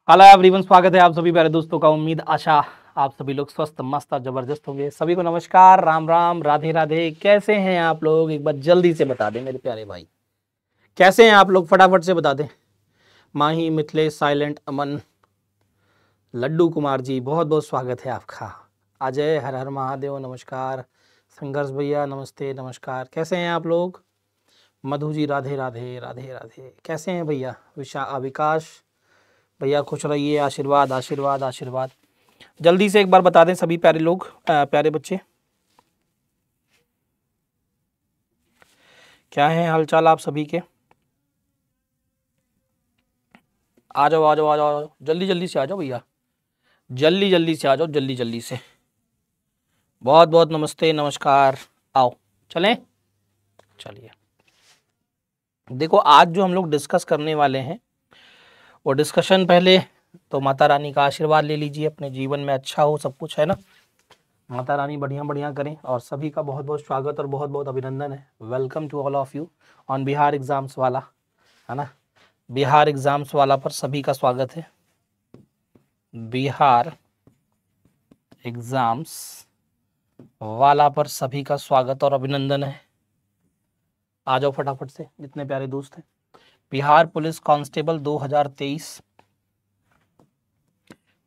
Hello everyone, स्वागत है आप सभी प्यारे दोस्तों का। उम्मीद आशा आप सभी लोग स्वस्थ मस्त और जबरदस्त होंगे। सभी को नमस्कार, राम राम, राधे राधे। कैसे हैं आप लोग? एक बार जल्दी से बता दें मेरे प्यारे भाई, कैसे हैं आप लोग? फटाफट से बता दें। माही, मिथिलेश, साइलेंट, अमन, लड्डू कुमार जी, बहुत बहुत स्वागत है आपका। अजय, हर हर महादेव, नमस्कार। संघर्ष भैया, नमस्ते, नमस्कार। कैसे हैं आप लोग? मधु जी, राधे राधे, राधे राधे। कैसे हैं भैया? विकास भैया, खुश रहिए। आशीर्वाद आशीर्वाद आशीर्वाद। जल्दी से एक बार बता दें सभी प्यारे लोग, प्यारे बच्चे, क्या है हालचाल आप सभी के? आ जाओ आ जाओ आ जाओ, जल्दी जल्दी से आ जाओ भैया, जल्दी जल्दी से आ जाओ, जल्दी जल्दी से। बहुत बहुत नमस्ते, नमस्कार। आओ चलें। चलिए, देखो आज जो हम लोग डिस्कस करने वाले हैं वो डिस्कशन, पहले तो माता रानी का आशीर्वाद ले लीजिए, अपने जीवन में अच्छा हो सब कुछ, है ना। माता रानी बढ़िया बढ़िया करें। और सभी का बहुत बहुत स्वागत और बहुत बहुत अभिनंदन है। Welcome to all of you on Bihar exams वाला, है ना। बिहार एग्जाम्स वाला पर सभी का स्वागत है। बिहार एग्जाम्स वाला पर सभी का स्वागत और अभिनंदन है। आ जाओ फटाफट से जितने प्यारे दोस्त हैं। Bihar police constable 2023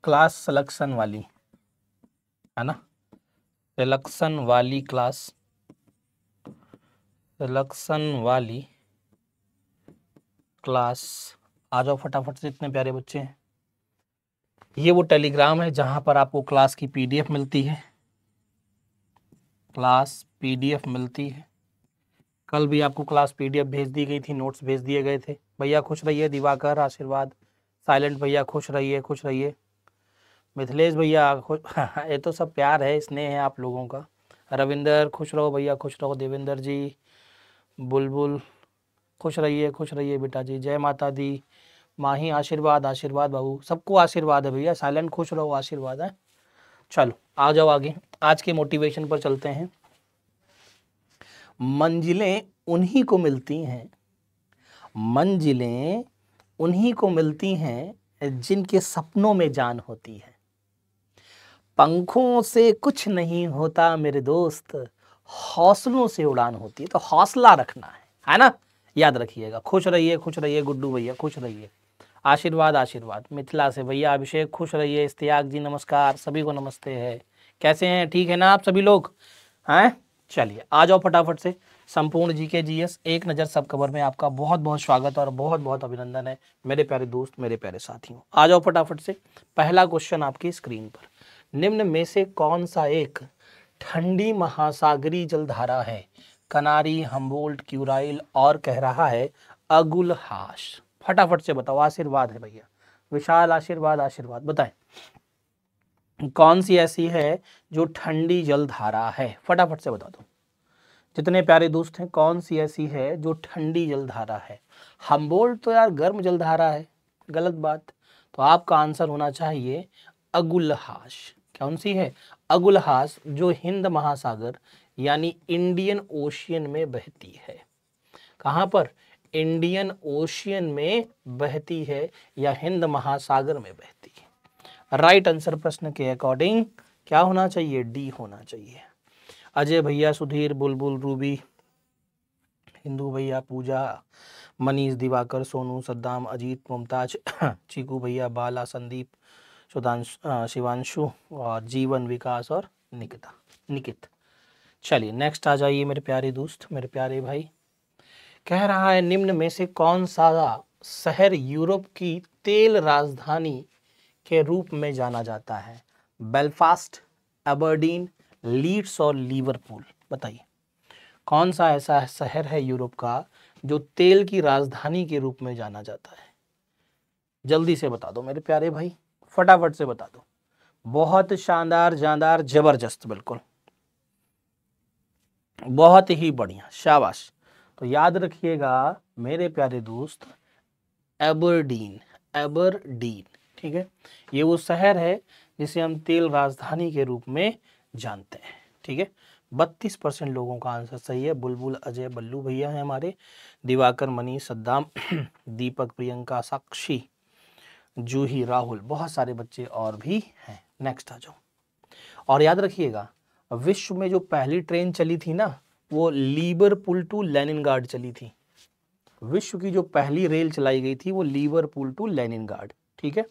class selection वाली, है ना, सिलेक्शन वाली क्लास, सिलेक्शन वाली क्लास। आ जाओ फटाफट से इतने प्यारे बच्चे हैं। ये वो टेलीग्राम है जहां पर आपको क्लास की पीडीएफ मिलती है, क्लास पीडीएफ मिलती है। कल भी आपको क्लास पीडीएफ भेज दी गई थी, नोट्स भेज दिए गए थे। भैया खुश रहिए। दिवाकर, आशीर्वाद। साइलेंट भैया, खुश रहिए, खुश रहिए। मिथिलेश भैया ये तो सब प्यार है, स्नेह है आप लोगों का। रविंदर, खुश रहो भैया, खुश रहो। देवेंद्र जी, बुलबुल, खुश रहिए बेटा जी। जय माता दी। माही, आशीर्वाद आशीर्वाद बाबू, सबको आशीर्वाद है भैया। साइलेंट, खुश रहो, आशीर्वाद है। चलो आ जाओ आगे, आज के मोटिवेशन पर चलते हैं। मंजिलें उन्हीं को मिलती हैं, मंजिलें उन्हीं को मिलती हैं जिनके सपनों में जान होती है। पंखों से कुछ नहीं होता मेरे दोस्त, हौसलों से उड़ान होती है। तो हौसला रखना है ना। याद रखिएगा। खुश रहिए गुड्डू भैया, खुश रहिए। आशीर्वाद आशीर्वाद। मिथिला से भैया अभिषेक, खुश रहिए। इस्तियाक जी, नमस्कार। सभी को नमस्ते है। कैसे हैं? ठीक है ना आप सभी लोग? हैं? चलिए आ जाओ फटाफट से। संपूर्ण जी के जीएस एक नज़र सब खबर में आपका बहुत बहुत स्वागत और बहुत बहुत अभिनंदन है मेरे प्यारे दोस्त, मेरे प्यारे साथियों। आ जाओ फटाफट से। पहला क्वेश्चन आपकी स्क्रीन पर। निम्न में से कौन सा एक ठंडी महासागरीय जलधारा है? कनारी, हम्बोल्ट, क्यूराइल और कह रहा है अगुलहास। फटाफट से बताओ। आशीर्वाद है भैया। विशाल, आशीर्वाद आशीर्वाद। बताएं कौन सी ऐसी है जो ठंडी जलधारा है? फटाफट से बता दो जितने प्यारे दोस्त हैं। कौन सी ऐसी है जो ठंडी जलधारा है? हम्बोल्ट तो यार गर्म जलधारा है, गलत बात। तो आपका आंसर होना चाहिए अगुलहास। कौन सी है? अगुलहास, जो हिंद महासागर यानी इंडियन ओशियन में बहती है। कहाँ पर? इंडियन ओशियन में बहती है या हिंद महासागर में बहती है। राइट आंसर प्रश्न के अकॉर्डिंग क्या होना चाहिए? डी होना चाहिए। अजय भैया, सुधीर, बुलबुल, रूबी, हिंदू भैया, पूजा, मनीष, दिवाकर, सोनू, सद्दाम, अजीत, मुमताज, चीकू भैया, बाला, संदीप, सुधांशु, शिवांशु और जीवन, विकास और निकित। चलिए नेक्स्ट आ जाइए मेरे प्यारे दोस्त, मेरे प्यारे भाई। कह रहा है निम्न में से कौन सा शहर यूरोप की तेल राजधानी के रूप में जाना जाता है? बेलफास्ट, एबरडीन, लीड्स और लिवरपूल। बताइए कौन सा ऐसा शहर है यूरोप का जो तेल की राजधानी के रूप में जाना जाता है? जल्दी से बता दो मेरे प्यारे भाई, फटाफट से बता दो। बहुत शानदार, जानदार, जबरदस्त, बिल्कुल बहुत ही बढ़िया, शाबाश। तो याद रखिएगा मेरे प्यारे दोस्त, एबरडीन, एबरडीन, ठीक है। ये वो शहर है जिसे हम तेल राजधानी के रूप में जानते हैं, ठीक है। 32% लोगों का आंसर सही है। बुलबुल, अजय, बल्लू भैया हैं हमारे, दिवाकर, मनीष, सद्दाम, दीपक, प्रियंका, साक्षी, जूही, राहुल, बहुत सारे बच्चे और भी हैं। नेक्स्ट आ जाओ। और याद रखिएगा, विश्व में जो पहली ट्रेन चली थी ना, वो लिवरपूल टू लेनिनग्राड चली थी। विश्व की जो पहली रेल चलाई गई थी वो लिवरपूल टू लेनिनग्राड। ठीक है।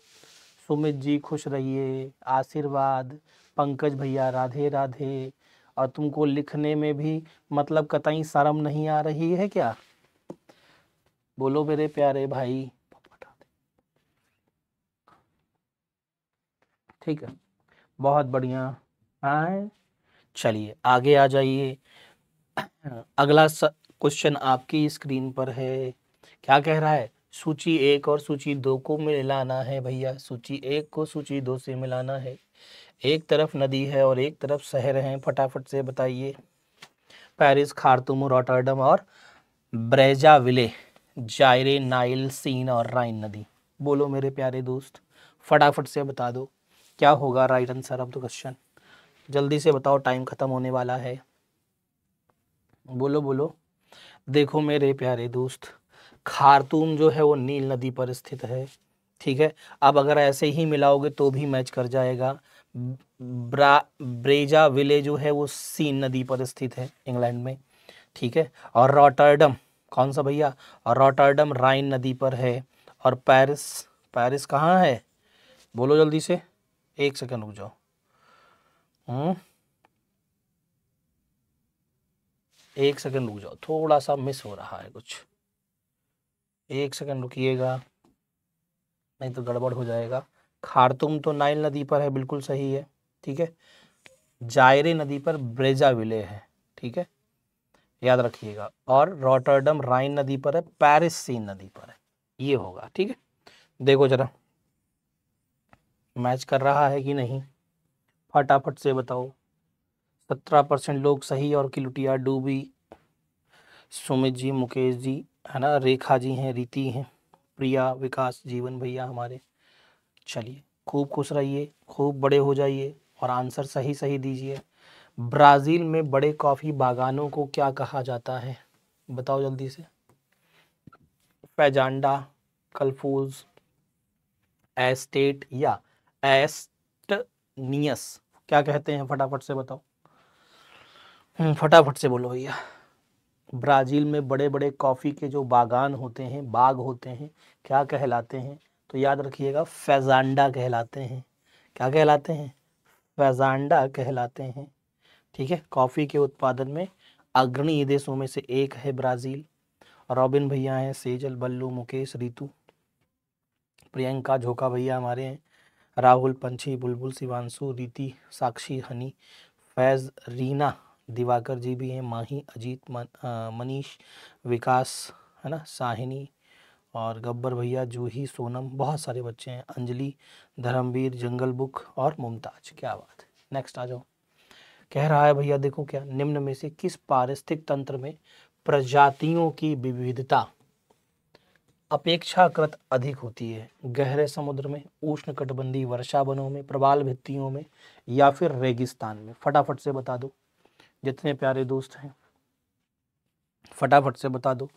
सुमित जी खुश रहिए, आशीर्वाद। पंकज भैया राधे राधे। और तुमको लिखने में भी मतलब कतई शर्म नहीं आ रही है क्या? बोलो मेरे प्यारे भाई। ठीक है, बहुत बढ़िया। हाँ, चलिए आगे आ जाइए। अगला क्वेश्चन आपकी स्क्रीन पर है। क्या कह रहा है? सूची 1 और सूची 2 को मिलाना है भैया। सूची 1 को सूची 2 से मिलाना है। एक तरफ नदी है और एक तरफ शहर है, फटाफट से बताइए। पेरिस, खार्तूम, रॉटरडम और ब्रेजाविले, जायरे, नाइल, सीन और राइन नदी। बोलो मेरे प्यारे दोस्त, फटाफट से बता दो क्या होगा right answer of the question. जल्दी से बताओ, टाइम खत्म होने वाला है। बोलो बोलो। देखो मेरे प्यारे दोस्त, खार्तूम जो है वो नील नदी पर स्थित है। ठीक है। अब अगर ऐसे ही मिलाओगे तो भी मैच कर जाएगा। ब्रेजा विले जो है वो सीन नदी पर स्थित है, इंग्लैंड में। ठीक है। और रॉटरडम कौन सा भैया? और रॉटरडम राइन नदी पर है। और पेरिस, पेरिस कहाँ है? बोलो जल्दी से, 1 सेकंड रुक जाओ। 1 सेकंड रुक जाओ, थोड़ा सा मिस हो रहा है कुछ। 1 सेकंड रुकिएगा, नहीं तो गड़बड़ हो जाएगा। खार्तूम तो नाइल नदी पर है, बिल्कुल सही है। ठीक है। जायरे नदी पर ब्रेजाविले है। ठीक है, याद रखिएगा। और रॉटरडम राइन नदी पर है, पेरिस सीन नदी पर है। ये होगा। ठीक है। देखो जरा मैच कर रहा है कि नहीं, फटाफट से बताओ। 17% लोग सही और किलुटिया डूबी। सुमित जी, मुकेश जी, है ना, रेखा जी हैं, रीति हैं, प्रिया, विकास, जीवन भैया हमारे। चलिए, खूब खुश रहिए, खूब बड़े हो जाइए और आंसर सही सही दीजिए। ब्राज़ील में बड़े कॉफ़ी बागानों को क्या कहा जाता है? बताओ जल्दी से। फैजांडा, कलफूज, एस्टेट या एस्टनियस, क्या कहते हैं? फटाफट से बताओ। फटाफट से बोलो भैया। ब्राज़ील में बड़े बड़े कॉफ़ी के जो बागान होते हैं, बाग होते हैं, क्या कहलाते हैं? तो याद रखिएगा, फैजांडा कहलाते हैं। क्या कहलाते हैं? फैजांडा कहलाते हैं। ठीक है। कॉफ़ी के उत्पादन में अग्रणी देशों में से एक है ब्राज़ील। रॉबिन भैया हैं, सेजल, बल्लू, मुकेश, रितु, प्रियंका, झोका भैया हमारे हैं, राहुल, पंछी, बुलबुल, शिवांशु, रीति, साक्षी, हनी, फैज़, रीना, दिवाकर जी भी हैं, माही, अजीत, मनीष, विकास, है ना, साहिनी और गब्बर भैया, जूही, सोनम, बहुत सारे बच्चे हैं, अंजलि, धर्मवीर, जंगल बुक और मुमताज। क्या बात है। नेक्स्ट आ जाओ। कह रहा है भैया देखो, क्या निम्न में से किस पारिस्थितिक तंत्र में प्रजातियों की विविधता अपेक्षाकृत अधिक होती है? गहरे समुद्र में, उष्णकटिबंधीय वर्षा वनों में, प्रवाल भित्तियों में या फिर रेगिस्तान में? फटाफट से बता दो जितने प्यारे दोस्त हैं, फटाफट से बता दो।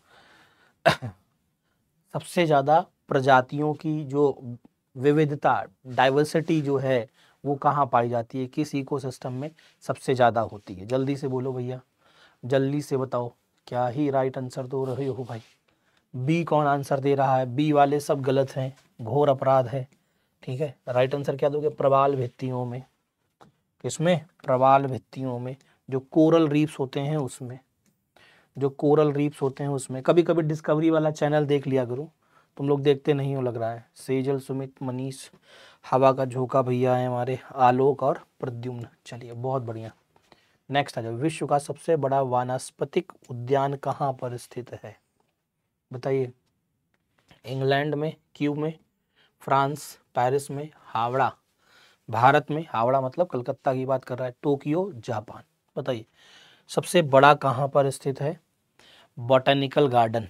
सबसे ज़्यादा प्रजातियों की जो विविधता, डाइवर्सिटी जो है, वो कहाँ पाई जाती है, किस इकोसिस्टम में सबसे ज़्यादा होती है? जल्दी से बोलो भैया, जल्दी से बताओ। क्या ही राइट आंसर दो रहे हो भाई? बी कौन आंसर दे रहा है? बी वाले सब गलत हैं, घोर अपराध है। ठीक है। राइट आंसर क्या दोगे? प्रवाल भित्तियों में। किसमें? प्रवाल भित्तियों में, जो कोरल रीफ्स होते हैं उसमें, जो कोरल रीफ्स होते हैं उसमें। कभी कभी डिस्कवरी वाला चैनल देख लिया करो, तुम लोग देखते नहीं हो लग रहा है। सेजल, सुमित, मनीष, हवा का झोंका भैया है हमारे, आलोक और प्रद्युम्न। चलिए बहुत बढ़िया। नेक्स्ट आ जाओ। विश्व का सबसे बड़ा वानस्पतिक उद्यान कहाँ पर स्थित है? बताइए। इंग्लैंड में, क्यू में, फ्रांस, पेरिस में, हावड़ा, भारत में, हावड़ा मतलब कलकत्ता की बात कर रहा है, टोक्यो, जापान। बताइए सबसे बड़ा कहाँ पर स्थित है? बॉटनिकल गार्डन,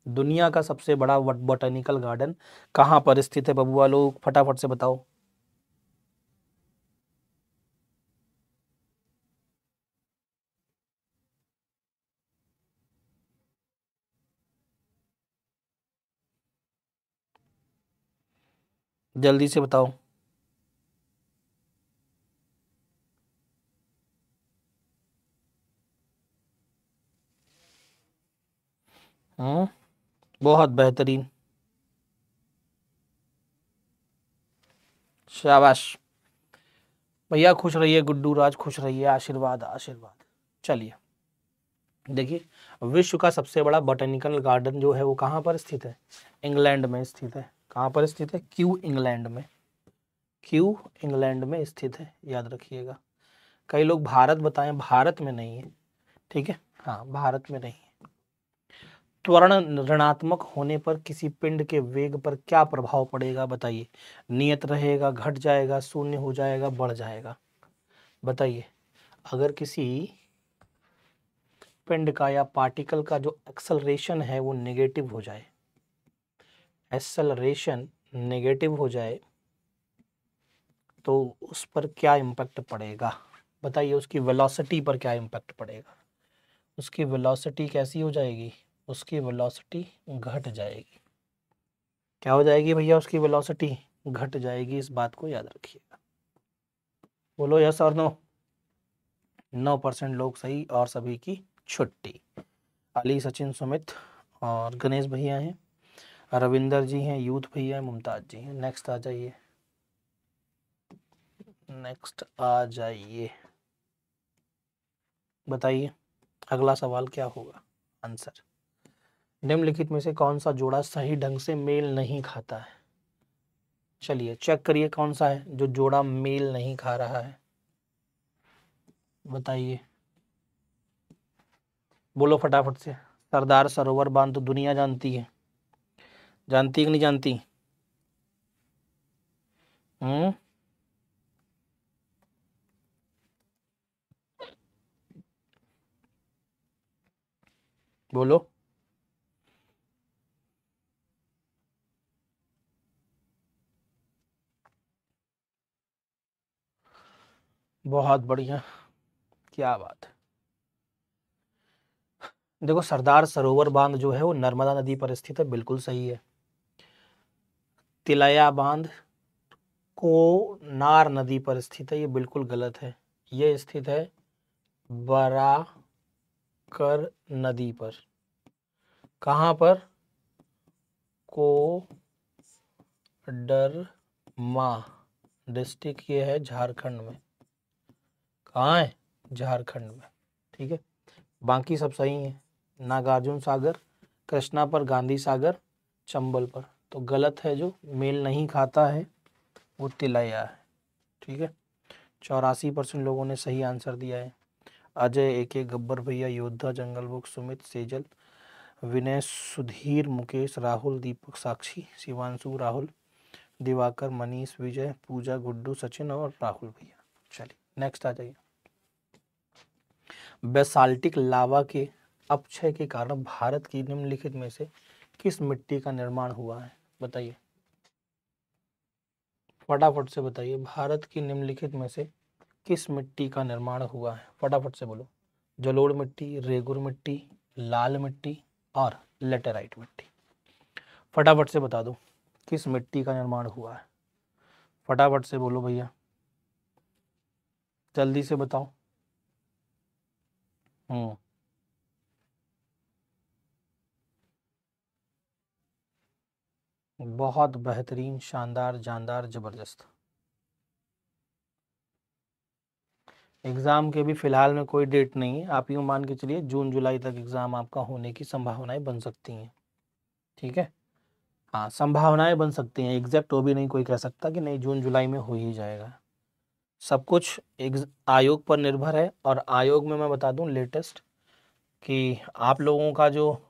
दुनिया का सबसे बड़ा बॉटनिकल गार्डन कहाँ पर स्थित है बबुआ लोग? फटाफट से बताओ। जल्दी से बताओ। बहुत बेहतरीन, शाबाश भैया, खुश रहिए, गुड्डू राज खुश रहिए, आशीर्वाद आशीर्वाद। चलिए देखिए, विश्व का सबसे बड़ा बॉटेनिकल गार्डन जो है वो कहाँ पर स्थित है? इंग्लैंड में स्थित है। कहाँ पर स्थित है? क्यू इंग्लैंड में। क्यू इंग्लैंड में स्थित है, याद रखिएगा। कई लोग भारत बताएं, भारत में नहीं है, ठीक है, हाँ भारत में नहीं है। त्वरण ऋणात्मक होने पर किसी पिंड के वेग पर क्या प्रभाव पड़ेगा बताइए? नियत रहेगा, घट जाएगा, शून्य हो जाएगा, बढ़ जाएगा? बताइए। अगर किसी पिंड का या पार्टिकल का जो एक्सेलरेशन है वो नेगेटिव हो जाए, एक्सेलरेशन नेगेटिव हो जाए, तो उस पर क्या इम्पैक्ट पड़ेगा? बताइए। उसकी वेलोसिटी पर क्या इम्पैक्ट पड़ेगा? उसकी वेलोसिटी कैसी हो जाएगी? उसकी वेलोसिटी घट जाएगी। क्या हो जाएगी भैया? उसकी वेलोसिटी घट जाएगी। इस बात को याद रखिएगा। बोलो यस और नो। 9% लोग सही और सभी की छुट्टी। अली, सचिन, सुमित और गणेश भैया हैं, रविंदर जी हैं, यूथ भैया हैं, मुमताज जी हैं। नेक्स्ट आ जाइए, नेक्स्ट आ जाइए। बताइए अगला सवाल क्या होगा? आंसर। निम्नलिखित में से कौन सा जोड़ा सही ढंग से मेल नहीं खाता है? चलिए चेक करिए कौन सा है जो जोड़ा मेल नहीं खा रहा है। बताइए, बोलो फटाफट से। सरदार सरोवर बांध तो दुनिया जानती है, जानती कि नहीं जानती? हम्म, बोलो। बहुत बढ़िया, क्या बात है। देखो, सरदार सरोवर बांध जो है वो नर्मदा नदी पर स्थित है, बिल्कुल सही है। तिलैया बांध कोनार नदी पर स्थित है, ये बिल्कुल गलत है। ये स्थित है बराकर नदी पर। कहाँ पर? कोडरमा डिस्ट्रिक्ट, ये है झारखंड में। कहाँ है? झारखंड में, ठीक है। बाकी सब सही है। नागार्जुन सागर, कृष्णा पर, गांधी सागर, चंबल पर। तो गलत है, जो मेल नहीं खाता है वो तिलैया है, ठीक है। 84% लोगों ने सही आंसर दिया है। अजय, AK, गब्बर भैया, योद्धा, जंगल बुक, सुमित, सेजल, विनय, सुधीर, मुकेश, राहुल, दीपक, साक्षी, शिवांशु, राहुल, दिवाकर, मनीष, विजय, पूजा, गुड्डू, सचिन और राहुल भैया। चलिए नेक्स्ट आ जाइए। बेसाल्टिक लावा के अपक्षय के कारण भारत की निम्नलिखित में से किस मिट्टी का निर्माण हुआ है? बताइए फटाफट से बताइए। भारत की निम्नलिखित में से किस मिट्टी का निर्माण हुआ है? फटाफट से बोलो। जलोढ़ मिट्टी, रेगुर मिट्टी, लाल मिट्टी और लेटेराइट मिट्टी। फटाफट से बता दो किस मिट्टी का निर्माण हुआ है। फटाफट से बोलो भैया, जल्दी से बताओ। हम्म, बहुत बेहतरीन, शानदार, जानदार, जबरदस्त। एग्ज़ाम के भी फ़िलहाल में कोई डेट नहीं है, आप यूँ मान के चलिए जून जुलाई तक एग्ज़ाम आपका होने की संभावनाएं बन सकती हैं, ठीक है। हाँ, संभावनाएं बन सकती हैं, एग्जैक्ट वो भी नहीं कोई कह सकता कि नहीं जून जुलाई में हो ही जाएगा। सब कुछ एक आयोग पर निर्भर है। और आयोग में मैं बता दूं लेटेस्ट कि आप लोगों का जो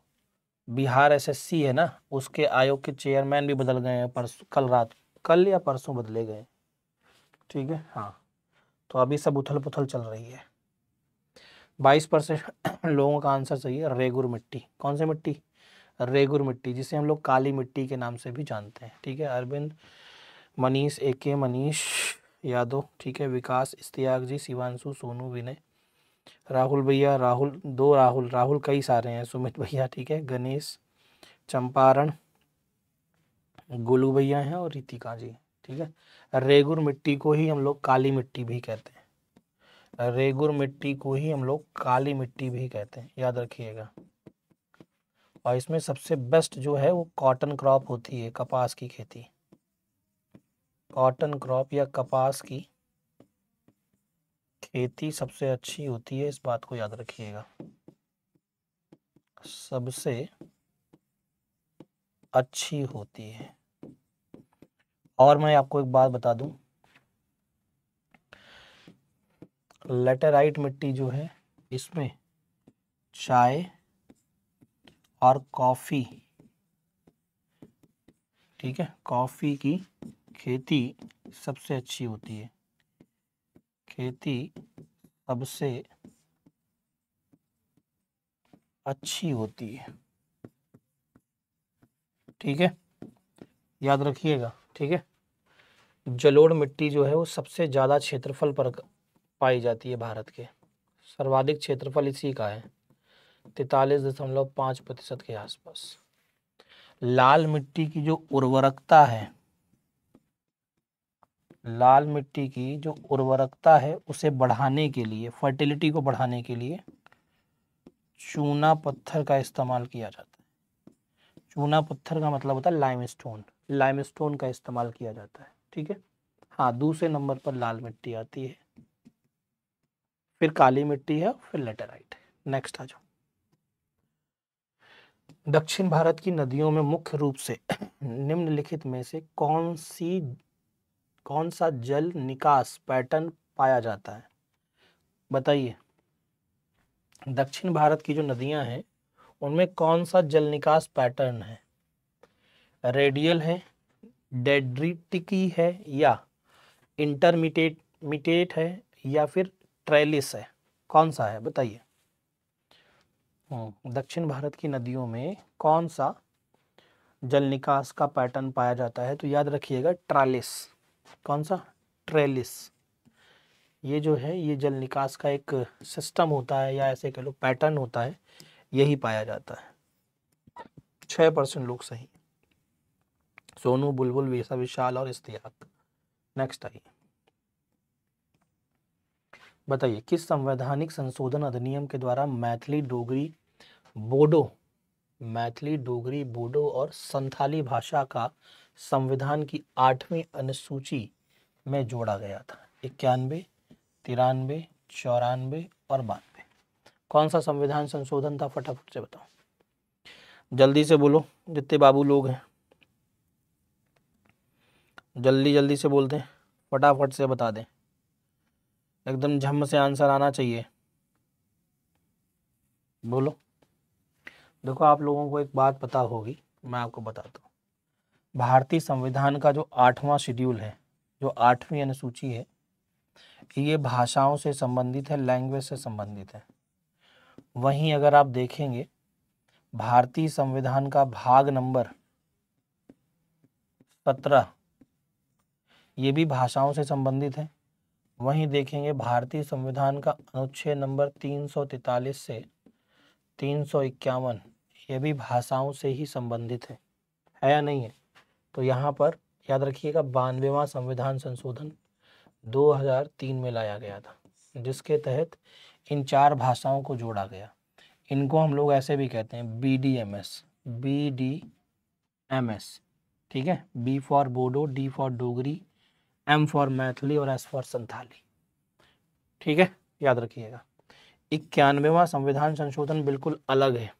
बिहार SSC है ना, उसके आयोग के चेयरमैन भी बदल गए हैं, परसों, कल रात, कल या परसों बदले गए, ठीक है। हाँ, तो अभी सब उथल पुथल चल रही है। 22% लोगों का आंसर सही है, रेगुर मिट्टी। कौन सी मिट्टी? रेगुर मिट्टी, जिसे हम लोग काली मिट्टी के नाम से भी जानते हैं, ठीक है। अरविंद, मनीष, AK, मनीष यादव, ठीक है, विकास, इश्तियाक जी, शिवांशु, सोनू, विनय, राहुल भैया, राहुल, दो राहुल, राहुल कई सारे हैं, सुमित भैया, ठीक है, गणेश, चंपारण, गोलू भैया हैं और रितिका जी, ठीक है। रेगुर मिट्टी को ही हम लोग काली मिट्टी भी कहते हैं, रेगुर मिट्टी को ही हम लोग काली मिट्टी भी कहते हैं, याद रखिएगा। और इसमें सबसे बेस्ट जो है वो कॉटन क्रॉप होती है, कपास की खेती, कॉटन क्रॉप या कपास की खेती सबसे अच्छी होती है, इस बात को याद रखिएगा, सबसे अच्छी होती है। और मैं आपको एक बात बता दूं, लेटेराइट मिट्टी जो है इसमें चाय और कॉफ़ी, ठीक है, कॉफ़ी की खेती सबसे अच्छी होती है, खेती सबसे अच्छी होती है, ठीक है, याद रखिएगा, ठीक है। जलोढ़ मिट्टी जो है वो सबसे ज़्यादा क्षेत्रफल पर पाई जाती है भारत के, सर्वाधिक क्षेत्रफल इसी का है, 43.5% के आसपास। लाल मिट्टी की जो उर्वरकता है, लाल मिट्टी की जो उर्वरकता है उसे बढ़ाने के लिए, फर्टिलिटी को बढ़ाने के लिए चूना पत्थर का इस्तेमाल किया जाता है। चूना पत्थर का मतलब होता है लाइमस्टोन, लाइमस्टोन का इस्तेमाल किया जाता है, ठीक है। हाँ, दूसरे नंबर पर लाल मिट्टी आती है, फिर काली मिट्टी है, फिर लेटेराइट है। नेक्स्ट आ जाओ। दक्षिण भारत की नदियों में मुख्य रूप से निम्नलिखित में से कौन सा जल निकास पैटर्न पाया जाता है, बताइए। दक्षिण भारत की जो नदियां हैं उनमें कौन सा जल निकास पैटर्न है, रेडियल है, डेड्रिटिकी है, या इंटरमीडिएट है, या फिर ट्रेलिस है, कौन सा है बताइए। दक्षिण भारत की नदियों में कौन सा जल निकास का पैटर्न पाया जाता है, तो याद रखिएगा ट्रालिस। कौन सा? ट्रेलिस। ये जो है ये जल निकास का एक सिस्टम होता है, या ऐसे कह लो पैटर्न होता है, यही पाया जाता है। 6% लोग सही। सोनू, बुलबुल, वेसा, विशाल और इस्तियाक। नेक्स्ट आइए, बताइए किस संवैधानिक संशोधन अधिनियम के द्वारा मैथिली, डोगरी, बोडो और संथाली भाषा का संविधान की 8वीं अनुसूची में जोड़ा गया था? 91, 93, 94 और 92। कौन सा संविधान संशोधन था, फटाफट से बताओ, जल्दी से बोलो, जितने बाबू लोग हैं जल्दी जल्दी से बोलते हैं, फटाफट से बता दें, एकदम झम से आंसर आना चाहिए, बोलो। देखो, आप लोगों को एक बात पता होगी, मैं आपको बताता हूँ। भारतीय संविधान का जो 8वां शेड्यूल है, जो 8वीं अनुसूची है, ये भाषाओं से संबंधित है, लैंग्वेज से संबंधित है। वहीं अगर आप देखेंगे भारतीय संविधान का भाग नंबर 17, ये भी भाषाओं से संबंधित है। वहीं देखेंगे भारतीय संविधान का अनुच्छेद नंबर 343 से 351, ये भी भाषाओं से ही संबंधित है या नहीं है? तो यहाँ पर याद रखिएगा 92वां संविधान संशोधन 2003 में लाया गया था, जिसके तहत इन 4 भाषाओं को जोड़ा गया। इनको हम लोग ऐसे भी कहते हैं BDMS, ठीक है, B for Bodo, D for Dogri, M for Maithili और S फॉर संथाली, ठीक है, याद रखिएगा। 91वां संविधान संशोधन बिल्कुल अलग है,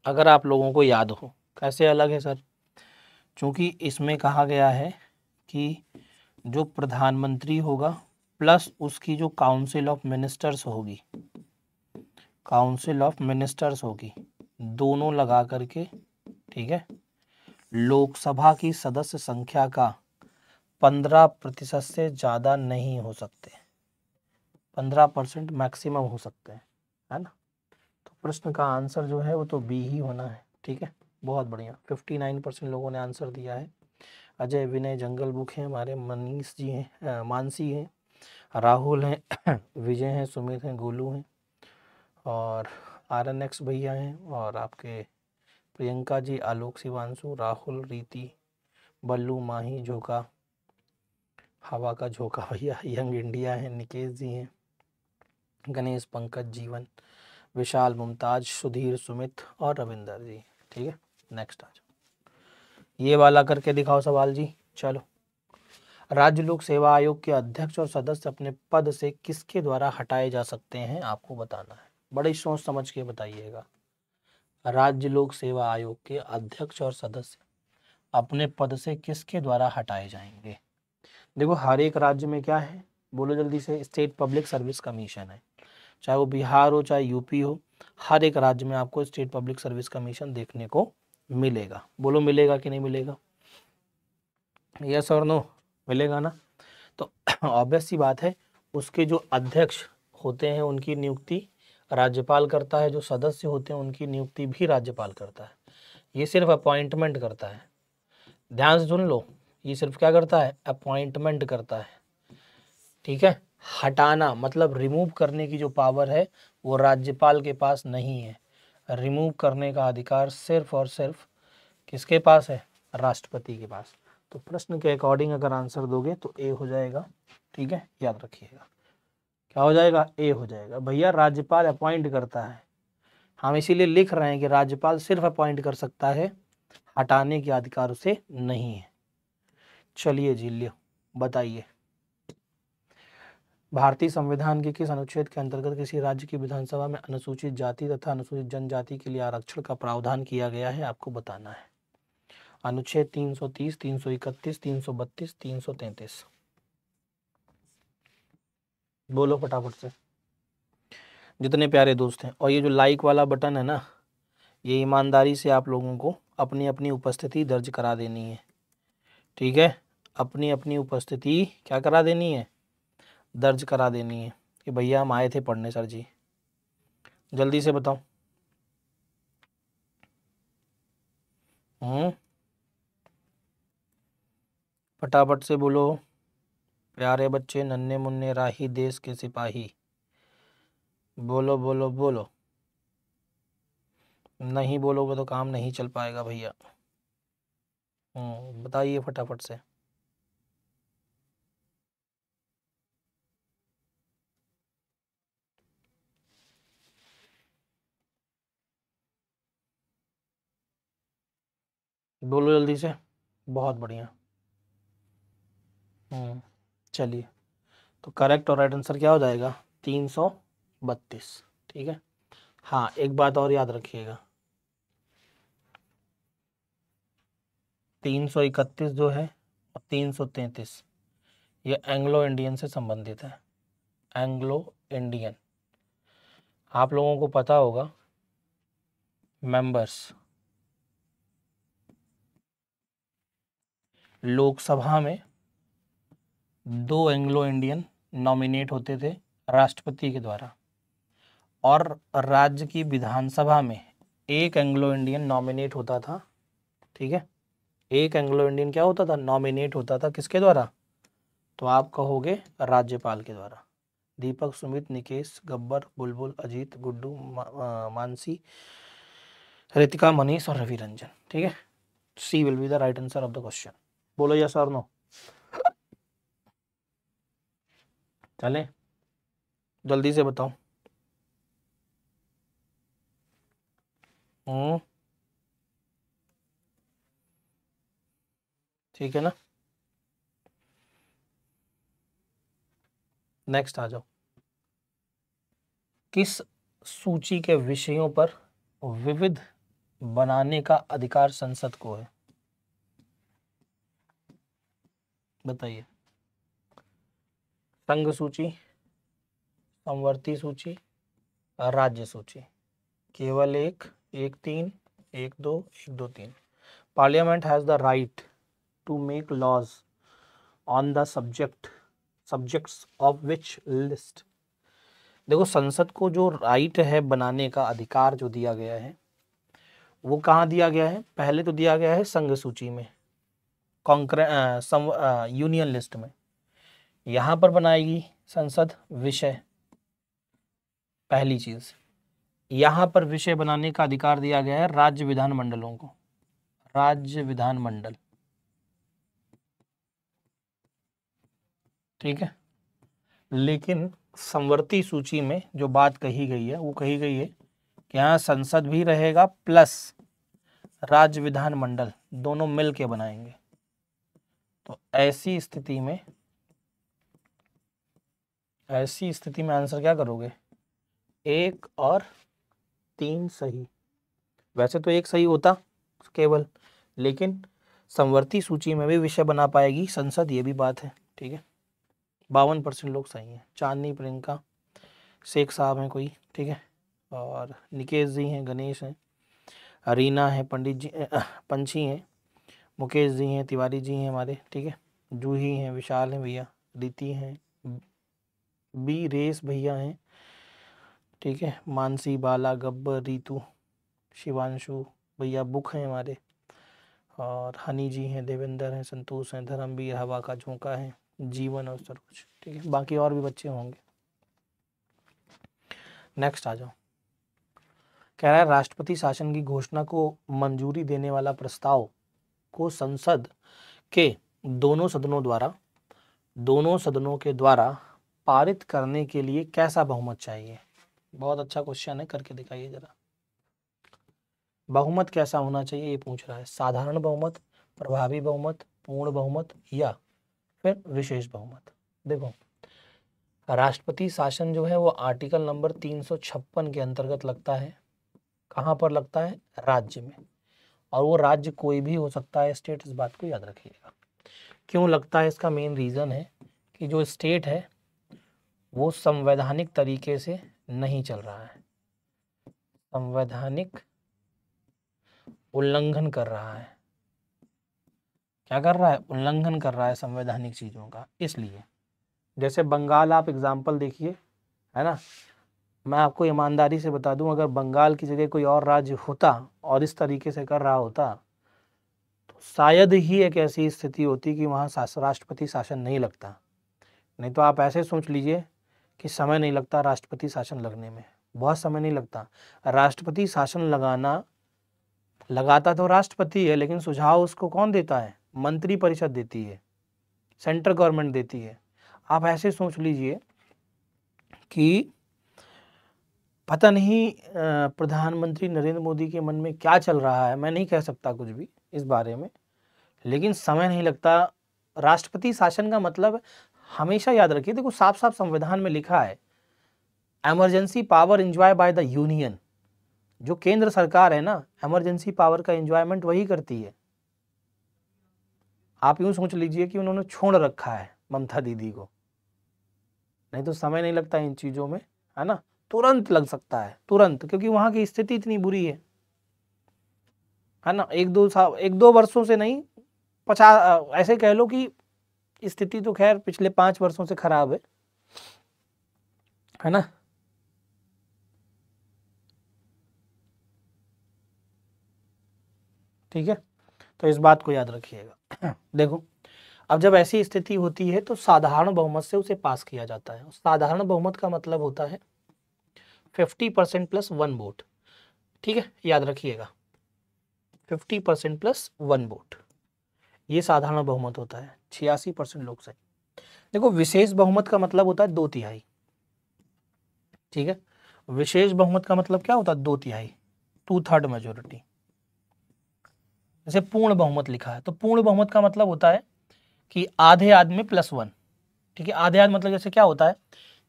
अगर आप लोगों को याद हो। कैसे अलग है सर? क्योंकि इसमें कहा गया है कि जो प्रधानमंत्री होगा प्लस उसकी जो काउंसिल ऑफ मिनिस्टर्स होगी, दोनों लगा करके, ठीक है, लोकसभा की सदस्य संख्या का 15% से ज़्यादा नहीं हो सकते, 15% मैक्सिमम हो सकते हैं, है ना। तो प्रश्न का आंसर जो है वो तो बी ही होना है, ठीक है, बहुत बढ़िया। 59% लोगों ने आंसर दिया है। अजय, विनय, जंगल बुक हैं हमारे, मनीष जी हैं, मानसी हैं, राहुल हैं, विजय हैं, सुमित हैं, गोलू हैं, और RNX भैया हैं, और आपके प्रियंका जी, आलोक, शिवांशु, राहुल, रीति, बल्लू, माही, झोका, हवा का झोंका भैया, यंग इंडिया है, निकेश जी हैं, गणेश, पंकज, जीवन, विशाल, मुमताज, सुधीर, सुमित और रविंदर जी। ठीक है, नेक्स्ट आ जाओ, ये वाला करके दिखाओ सवाल जी। चलो, राज्य लोक सेवा आयोग के अध्यक्ष और सदस्य अपने पद से किसके द्वारा हटाए जा सकते हैं, आपको बताना है। बड़ी सोच समझ के बताइएगा। राज्य लोक सेवा आयोग के अध्यक्ष और सदस्य अपने पद से किसके द्वारा हटाए जाएंगे। देखो, हर एक राज्य में क्या है, बोलो जल्दी से, स्टेट पब्लिक सर्विस कमीशन है। चाहे वो बिहार हो चाहे यूपी हो, हर एक राज्य में आपको स्टेट पब्लिक सर्विस कमीशन देखने को मिलेगा। बोलो मिलेगा कि नहीं मिलेगा, यस और नो, मिलेगा ना। तो ऑब्वियस सी बात है, उसके जो अध्यक्ष होते हैं उनकी नियुक्ति राज्यपाल करता है, जो सदस्य होते हैं उनकी नियुक्ति भी राज्यपाल करता है। ये सिर्फ अपॉइंटमेंट करता है, ध्यान से सुन लो, ये सिर्फ क्या करता है, अपॉइंटमेंट करता है। ठीक है, हटाना मतलब रिमूव करने की जो पावर है वो राज्यपाल के पास नहीं है। रिमूव करने का अधिकार सिर्फ और सिर्फ किसके पास है, राष्ट्रपति के पास। तो प्रश्न के अकॉर्डिंग अगर आंसर दोगे तो ए हो जाएगा। ठीक है, याद रखिएगा, क्या हो जाएगा, ए हो जाएगा। भैया राज्यपाल अपॉइंट करता है, हम इसीलिए लिख रहे हैं कि राज्यपाल सिर्फ अपॉइंट कर सकता है, हटाने के अधिकार उसे नहीं है। चलिए जी, लियो बताइए, भारतीय संविधान के किस अनुच्छेद के अंतर्गत किसी राज्य की विधानसभा में अनुसूचित जाति तथा अनुसूचित जनजाति के लिए आरक्षण का प्रावधान किया गया है, आपको बताना है। अनुच्छेद 330, 331, 332, 333, बोलो फटाफट से, जितने प्यारे दोस्त हैं। और ये जो लाइक वाला बटन है ना, ये ईमानदारी से आप लोगों को अपनी अपनी उपस्थिति दर्ज करा देनी है। ठीक है, अपनी अपनी उपस्थिति क्या करा देनी है, दर्ज करा देनी है कि भैया हम आए थे पढ़ने सर जी। जल्दी से बताओ। फटाफट से बोलो, प्यारे बच्चे, नन्हे मुन्ने राही, देश के सिपाही, बोलो बोलो बोलो। नहीं बोलोगे तो काम नहीं चल पाएगा भैया। बताइए फटाफट से। बोलो जल्दी से, बहुत बढ़िया। चलिए, तो करेक्ट और राइट आंसर क्या हो जाएगा, 332। ठीक है, हाँ एक बात और याद रखिएगा, 331 जो है और 333 ये एंग्लो इंडियन से संबंधित है। एंग्लो इंडियन, आप लोगों को पता होगा, मेंबर्स लोकसभा में 2 एंग्लो इंडियन नॉमिनेट होते थे राष्ट्रपति के द्वारा, और राज्य की विधानसभा में 1 एंग्लो इंडियन नॉमिनेट होता था। ठीक है, 1 एंग्लो इंडियन क्या होता था, नॉमिनेट होता था, किसके द्वारा, तो आप कहोगे राज्यपाल के द्वारा। दीपक, सुमित, निकेश, गब्बर, बुलबुल, अजीत, गुड्डू, मानसी, रितिका, मनीष और रवि रंजन। ठीक है, C will be the right answer of the question. बोलो यस और नो। चले, जल्दी से बताओ। ठीक है ना, नेक्स्ट आ जाओ। किस सूची के विषयों पर विविध बनाने का अधिकार संसद को है, बताइए। संघ सूची, समवर्ती सूची, राज्य सूची, केवल एक, 1-3, 1-2, 1-2-3। Parliament has the right to make laws on the subjects of which list. देखो, संसद को जो राइट है बनाने का अधिकार जो दिया गया है वो कहाँ दिया गया है, पहले तो दिया गया है संघ सूची में, यूनियन लिस्ट में। यहाँ पर बनाएगी संसद विषय, पहली चीज। यहाँ पर विषय बनाने का अधिकार दिया गया है राज्य विधानमंडलों को, राज्य विधानमंडल। ठीक है। लेकिन संवर्ती सूची में जो बात कही गई है वो कही गई है कि यहाँ संसद भी रहेगा प्लस राज्य विधानमंडल दोनों मिल के बनाएंगे। तो ऐसी स्थिति में आंसर क्या करोगे? 1 और 3 सही। वैसे तो 1 सही होता केवल, लेकिन संवर्ती सूची में भी विषय बना पाएगी संसद, ये भी बात है। ठीक है, 52% लोग सही हैं। चांदनी प्रियंका शेख साहब हैं कोई, ठीक है, और निकेश जी हैं, गणेश हैं, रीना है, पंडित जी पंछी हैं, मुकेश जी हैं, तिवारी जी हैं हमारे, ठीक है, जूही हैं, विशाल हैं भैया, रीति हैं, बी रेस भैया हैं, ठीक है, मानसी, बाला, गब्बर, रीतू, शिवांशु भैया, बुक हैं हमारे, और हनी जी हैं, देवेंद्र हैं, संतोष हैं, धर्मवीर, हवा का झोंका है, जीवन और सरोज, ठीक है, बाकी और भी बच्चे होंगे। नेक्स्ट आ जाओ। कह रहा है राष्ट्रपति शासन की घोषणा को मंजूरी देने वाला प्रस्ताव को संसद के दोनों सदनों के द्वारा पारित करने के लिए कैसा बहुमत चाहिए? बहुत अच्छा क्वेश्चन है, करके दिखाइए जरा। बहुमत कैसा होना चाहिए ये पूछ रहा है। साधारण बहुमत, प्रभावी बहुमत, पूर्ण बहुमत या फिर विशेष बहुमत। देखो, राष्ट्रपति शासन जो है वो आर्टिकल नंबर 356 के अंतर्गत लगता है। कहाँ पर लगता है? राज्य में। और वो राज्य कोई भी हो सकता है, स्टेट, इस बात को याद रखिएगा। क्यों लगता है? इसका मेन रीज़न है कि जो स्टेट है वो संवैधानिक तरीके से नहीं चल रहा है, संवैधानिक उल्लंघन कर रहा है। क्या कर रहा है? उल्लंघन कर रहा है संवैधानिक चीज़ों का। इसलिए जैसे बंगाल, आप एग्जाम्पल देखिए, है ना, मैं आपको ईमानदारी से बता दूं, अगर बंगाल की जगह कोई और राज्य होता और इस तरीके से कर रहा होता तो शायद ही एक ऐसी स्थिति होती कि वहाँ राष्ट्रपति शासन नहीं लगता। नहीं तो आप ऐसे सोच लीजिए कि समय नहीं लगता राष्ट्रपति शासन लगने में, बहुत समय नहीं लगता। राष्ट्रपति शासन लगाता तो राष्ट्रपति है, लेकिन सुझाव उसको कौन देता है? मंत्री परिषद देती है, सेंट्रल गवर्नमेंट देती है। आप ऐसे सोच लीजिए कि पता नहीं प्रधानमंत्री नरेंद्र मोदी के मन में क्या चल रहा है, मैं नहीं कह सकता कुछ भी इस बारे में, लेकिन समय नहीं लगता। राष्ट्रपति शासन का मतलब, हमेशा याद रखिए, देखो साफ साफ संविधान में लिखा है, emergency power enjoy by the union. जो केंद्र सरकार है ना, इमरजेंसी पावर का एंजॉयमेंट वही करती है। आप यूं सोच लीजिए कि उन्होंने छोड़ रखा है ममता दीदी को, नहीं तो समय नहीं लगता इन चीजों में, है ना, तुरंत लग सकता है, तुरंत, क्योंकि वहां की स्थिति इतनी बुरी है ना। 1-2 वर्षों से नहीं, 50, ऐसे कह लो कि स्थिति तो खैर पिछले 5 वर्षों से खराब है ना। ठीक है, तो इस बात को याद रखिएगा। देखो, अब जब ऐसी स्थिति होती है तो साधारण बहुमत से उसे पास किया जाता है। साधारण बहुमत का मतलब होता है 50% प्लस 1 वोट। ठीक है, याद रखिएगा, 50% प्लस 1 वोट, ये साधारण बहुमत होता है। 86% लोग सही। देखो, विशेष बहुमत का मतलब होता है 2/3। ठीक है, विशेष बहुमत का मतलब क्या होता है? 2/3, 2/3 मेजोरिटी। जैसे पूर्ण बहुमत लिखा है, तो पूर्ण बहुमत का मतलब होता है कि आधे आध में +1। ठीक है, आधे आध मतलब जैसे क्या होता है,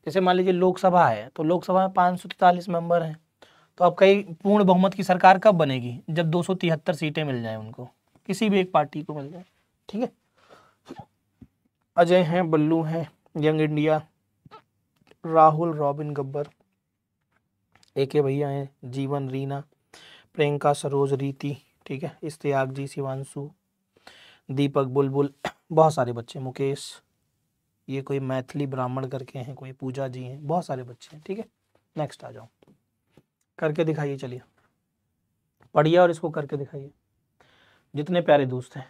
जैसे मान लीजिए लोकसभा है, तो लोकसभा में 543 मेंबर हैं, तो अब कई पूर्ण बहुमत की सरकार कब बनेगी? जब 273 सीटें मिल जाए उनको, किसी भी एक पार्टी को मिल जाए। ठीक है, अजय हैं, बल्लू हैं, young India, Rahul, robin, Gabbar, AK भैया हैं, जीवन, रीना, प्रियंका, सरोज, रीति, ठीक है, इश्तियाक जी, शिवांशु, दीपक, बुलबुल, बहुत सारे बच्चे, मुकेश, ये कोई मैथिली ब्राह्मण करके हैं, कोई पूजा जी हैं, बहुत सारे बच्चे हैं। ठीक है, नेक्स्ट आ जाओ, करके दिखाइए, चलिए पढ़िए और इसको करके दिखाइए, जितने प्यारे दोस्त हैं।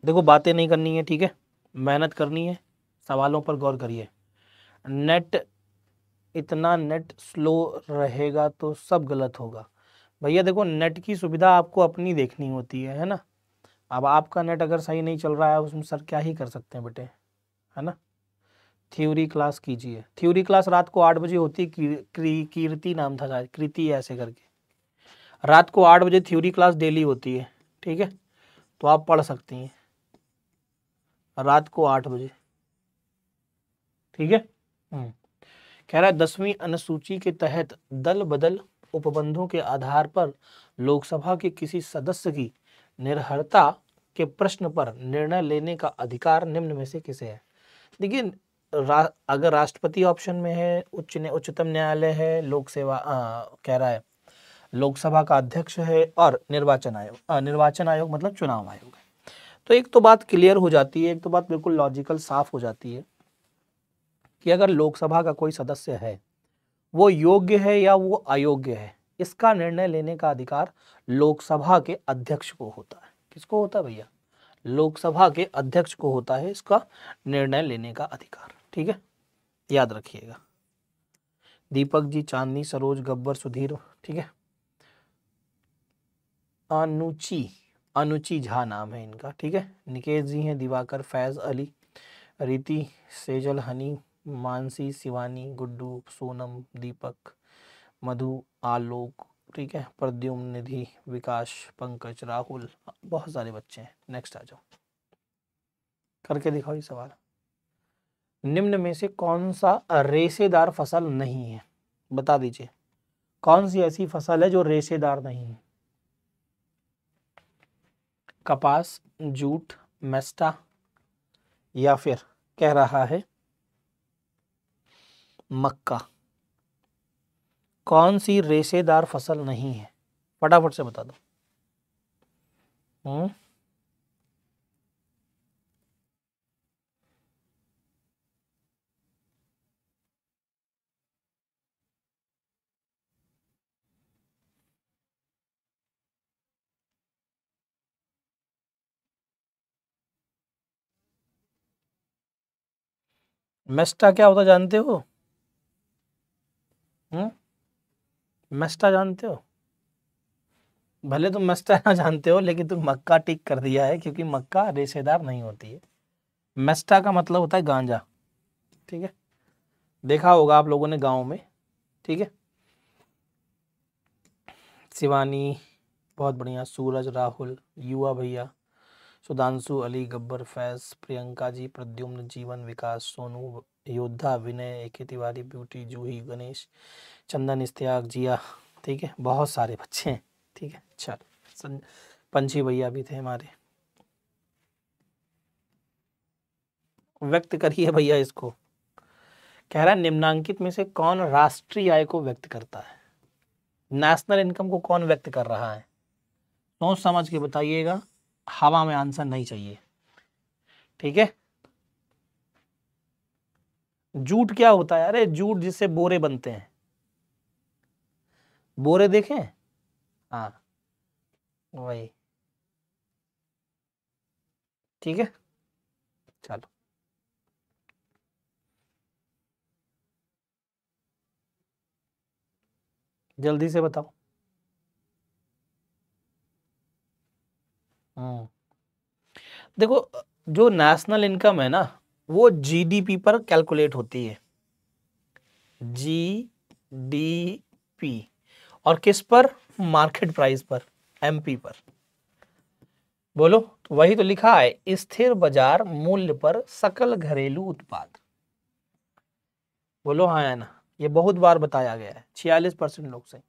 देखो, बातें नहीं करनी है, ठीक है, मेहनत करनी है, सवालों पर गौर करिए। इतना नेट स्लो रहेगा तो सब गलत होगा। भैया देखो, नेट की सुविधा आपको अपनी देखनी होती है ना, अब आपका नेट अगर सही नहीं चल रहा है उसमें सर क्या ही कर सकते हैं बेटे, है ना। थ्योरी क्लास कीजिए, थ्योरी क्लास रात को 8 बजे होती है, कीर्ति नाम था शायद, कृति ऐसे करके, रात को 8 बजे थ्योरी क्लास डेली होती है, ठीक है, तो आप पढ़ सकती हैं रात को 8 बजे, ठीक है। कह रहा है 10वीं अनुसूची के तहत दल बदल उपबंधों के आधार पर लोकसभा के किसी सदस्य की निर्हरता के प्रश्न पर निर्णय लेने का अधिकार निम्न में से किसे है। देखिए अगर राष्ट्रपति ऑप्शन में है, उच्चतम न्यायालय है, लोक सेवा कह रहा है लोकसभा का अध्यक्ष है, और निर्वाचन आयोग मतलब चुनाव आयोग है, तो एक तो बात क्लियर हो जाती है, एक तो बात बिल्कुल लॉजिकल साफ हो जाती है कि अगर लोकसभा का कोई सदस्य है वो योग्य है या वो अयोग्य है, इसका निर्णय लेने का अधिकार लोकसभा के अध्यक्ष को होता है। किसको होता है भैया? लोकसभा के अध्यक्ष को होता है इसका निर्णय लेने का अधिकार, ठीक है, याद रखिएगा। दीपक जी, चांदनी, सरोज, गब्बर, सुधीर, ठीक है। अनुची झा नाम है इनका, ठीक है। निकेश जी हैं, दिवाकर, फैज अली, रीति, सेजल, हनी, मानसी, शिवानी, गुड्डू, सोनम, दीपक, मधु, आलोक, ठीक है, प्रद्युम्न, निधि, विकास, पंकज, राहुल, बहुत सारे बच्चे हैं। नेक्स्ट आ जाओ, करके दिखाओ ये सवाल। निम्न में से कौन सा रेशेदार फसल नहीं है, बता दीजिए कौन सी ऐसी फसल है जो रेशेदार नहीं है। कपास, जूट, मेस्टा, या फिर कह रहा है मक्का। कौन सी रेशेदार फसल नहीं है, फटाफट से बता दो। मेस्टा क्या होता जानते हो? मेस्टा जानते हो? भले तुम मेस्टा ना जानते हो लेकिन तुम मक्का टिक कर दिया है, क्योंकि मक्का रेशेदार नहीं होती है। मेस्टा का मतलब होता है गांजा, ठीक है, देखा होगा आप लोगों ने गांव में, ठीक है। शिवानी, बहुत बढ़िया, सूरज, राहुल, युवा भैया, सुधांशु, अली, गब्बर, फैज, प्रियंका जी, प्रद्युम्न, जीवन, विकास, सोनू, योद्धा, विनय, एके तिवारी, ब्यूटी, जूही, गणेश, चंदन, इस्तियाक, जिया, ठीक है, बहुत सारे बच्चे हैं, ठीक है। चल, पंछी भैया भी थे हमारे, व्यक्त करिए भैया इसको। कह रहा है निम्नांकित में से कौन राष्ट्रीय आय को व्यक्त करता है, नेशनल इनकम को कौन व्यक्त कर रहा है? सोच समझ के बताइएगा, हवा में आंसर नहीं चाहिए, ठीक है। जूट क्या होता है? अरे जूट जिससे बोरे बनते हैं, बोरे देखें, हाँ वही, ठीक है। चलो जल्दी से बताओ। देखो जो नेशनल इनकम है ना वो जीडीपी पर कैलकुलेट होती है, जीडीपी, और किस पर? मार्केट प्राइस पर, एमपी पर। बोलो, तो वही तो लिखा है, स्थिर बाजार मूल्य पर सकल घरेलू उत्पाद। बोलो हाँ या ना, ये बहुत बार बताया गया है, 46% लोग सही,